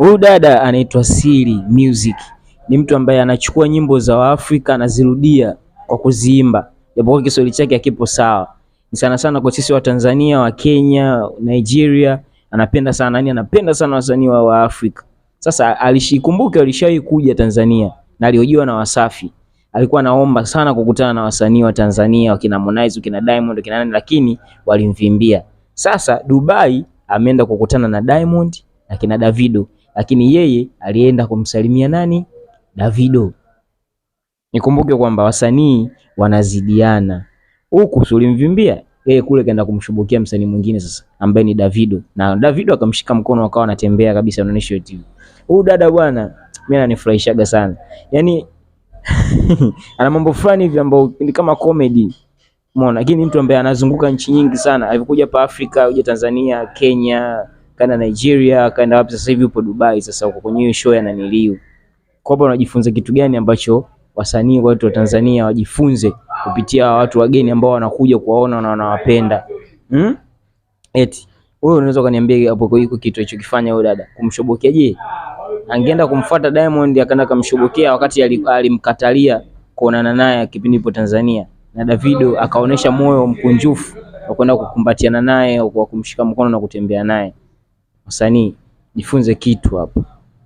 Huyu dada anaitwa Siri Music. Ni mtu ambaye anachukua nyimbo za Waafrika anazirudia kwa kuziimba. Japokuwa Kiswahili chake hakipo sawa. Ni sana sana kwa sisi wa Tanzania, wa Kenya, Nigeria, anapenda sana wasanii wa Afrika. Sasa alishawahi kuja Tanzania na aliojiwa na Wasafi. Alikuwa anaomba sana kukutana na wasanii wa Tanzania, wakina Harmonize, wakina Diamond, wakina nani, lakini walimvimbia. Sasa Dubai ameenda kukutana na Diamond na kina Davido, lakini yeye alienda kumsalimia nani? Davido. Nikumbuke kwamba wasanii wanazidiana. Huku ulimvimbia, yeye kule kaenda kumshubukia msanii mwingine sasa ambaye ni Davido. Na Davido akamshika mkono wakawa wanatembea kabisa, anaonyesha TV. Huyu dada bwana, mimi ananifurahishaga sana. Yaani ana mambo fulani hivi ambao ni kama comedy. Umeona? Lakini mtu ambaye anazunguka nchi nyingi sana. Alikuja hapa Afrika, kuja Tanzania, Kenya, kaenda Nigeria, kaenda wapi, sasa hivi yupo Dubai, sasa uko kwenye show ya Naniliu. Kwa hiyo unajifunza kitu gani ambacho wasanii wetu wa Tanzania wajifunze kupitia watu wageni ambao wanakuja kuwaona na wanawapenda? Eti wewe unaweza kuniambia hapo kwa hiyo kitu alichokifanya huyo dada kumshobokea, je, angeenda kumfuata Diamond akaenda kumshobokea wakati alimkatalia kuonana naye kipindi ipo Tanzania, na Davido akaonesha moyo mkunjufu wa kwenda kukumbatiana naye au kumshika mkono na kutembea naye? Wasanii jifunze kitu hapo.